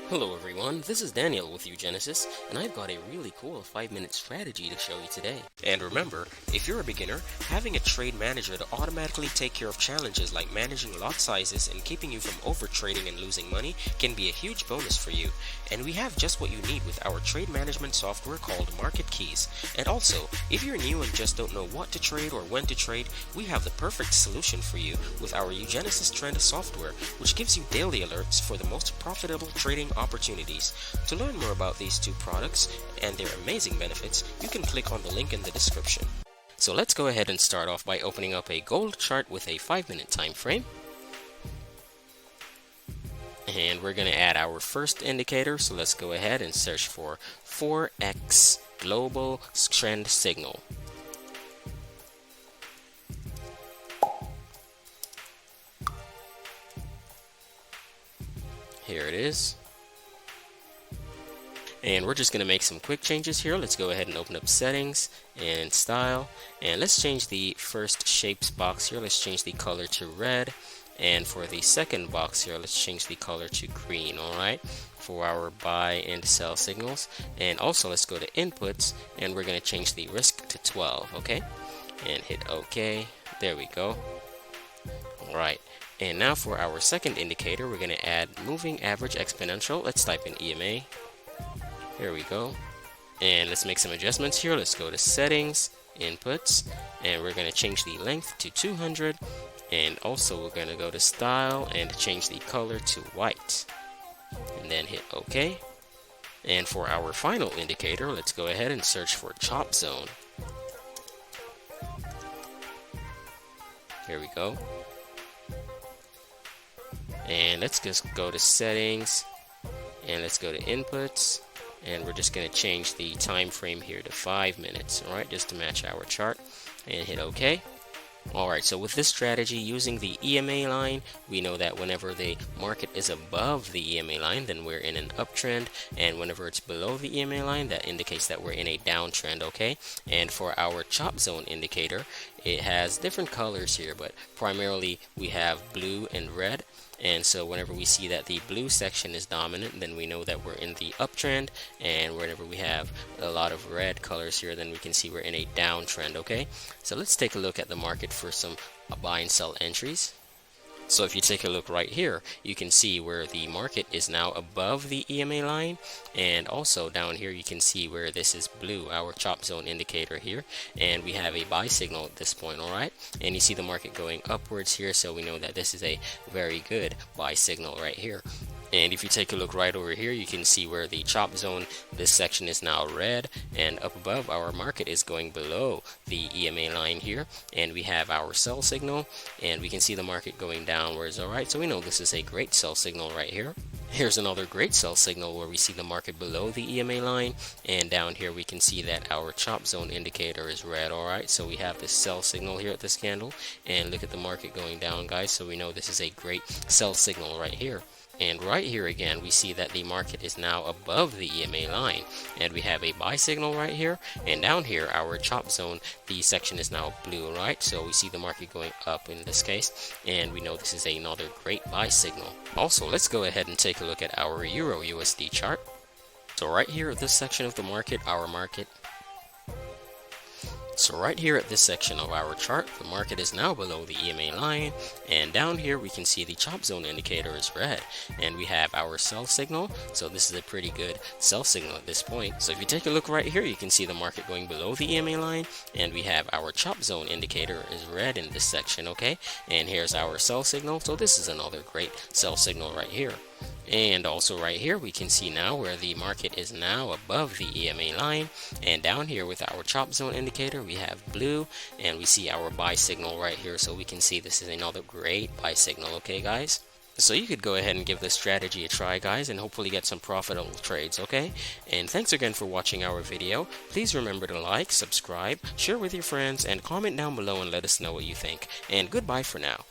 Hello everyone, this is Daniel with uGenesys, and I've got a really cool 5-minute strategy to show you today. And remember, if you're a beginner, having a trade manager to automatically take care of challenges like managing lot sizes and keeping you from overtrading and losing money can be a huge bonus for you. And we have just what you need with our trade management software called Market Keys. And also, if you're new and just don't know what to trade or when to trade, we have the perfect solution for you with our uGenesys Trend software, which gives you daily alerts for the most profitable trading opportunities. To learn more about these two products and their amazing benefits, you can click on the link in the description. So let's go ahead and start off by opening up a gold chart with a 5-minute time frame. And we're going to add our first indicator, so let's go ahead and search for Forex Global Trend Signal. Here it is. And we're just going to make some quick changes here. Let's go ahead and open up settings and style, and let's change the first shapes box here. Let's change the color to red, and for the second box here, let's change the color to green. Alright, for our buy and sell signals. And also let's go to inputs, and we're going to change the risk to 12. Okay, and hit OK. There we go. Alright, and now for our second indicator, we're going to add moving average exponential. Let's type in EMA. Here we go. And let's make some adjustments here. Let's go to settings, inputs, and we're going to change the length to 200. And also we're going to go to style and change the color to white. And then hit OK. And for our final indicator, let's go ahead and search for chop zone. Here we go. And let's just go to settings, and let's go to inputs, and we're just going to change the time frame here to 5 minutes, alright, just to match our chart, and hit OK. Alright, so with this strategy using the EMA line, we know that whenever the market is above the EMA line, then we're in an uptrend, and whenever it's below the EMA line, that indicates that we're in a downtrend, okay? And for our chop zone indicator, it has different colors here, but primarily we have blue and red. And so whenever we see that the blue section is dominant, then we know that we're in the uptrend, and whenever we have a lot of red colors here, then we can see we're in a downtrend, okay? So let's take a look at the market for some buy and sell entries. So if you take a look right here, you can see where the market is now above the EMA line, and also down here you can see where this is blue, our chop zone indicator here, and we have a buy signal at this point, alright? And you see the market going upwards here, so we know that this is a very good buy signal right here. And if you take a look right over here, you can see where the chop zone, this section is now red, and up above our market is going below the EMA line here, and we have our sell signal, and we can see the market going downwards. Alright, so we know this is a great sell signal right here. Here's another great sell signal where we see the market below the EMA line, and down here we can see that our chop zone indicator is red. Alright, so we have this sell signal here at this candle, and look at the market going down, guys, so we know this is a great sell signal right here. And right here again, we see that the market is now above the EMA line, and we have a buy signal right here, and down here our chop zone, the section is now blue, right? So we see the market going up in this case, and we know this is another great buy signal. Also, let's go ahead and take a look at our Euro USD chart. So right here at this section of the market, So right here at this section of our chart, the market is now below the EMA line, and down here we can see the chop zone indicator is red, and we have our sell signal. So this is a pretty good sell signal at this point. So if you take a look right here, you can see the market going below the EMA line, and we have our chop zone indicator is red in this section, okay? And here's our sell signal. So this is another great sell signal right here. And also right here we can see now where the market is now above the EMA line, and down here with our chop zone indicator we have blue, and we see our buy signal right here, so we can see this is another great buy signal, okay guys? So you could go ahead and give this strategy a try, guys, and hopefully get some profitable trades, okay? And thanks again for watching our video. Please remember to like, subscribe, share with your friends, and comment down below and let us know what you think. And goodbye for now.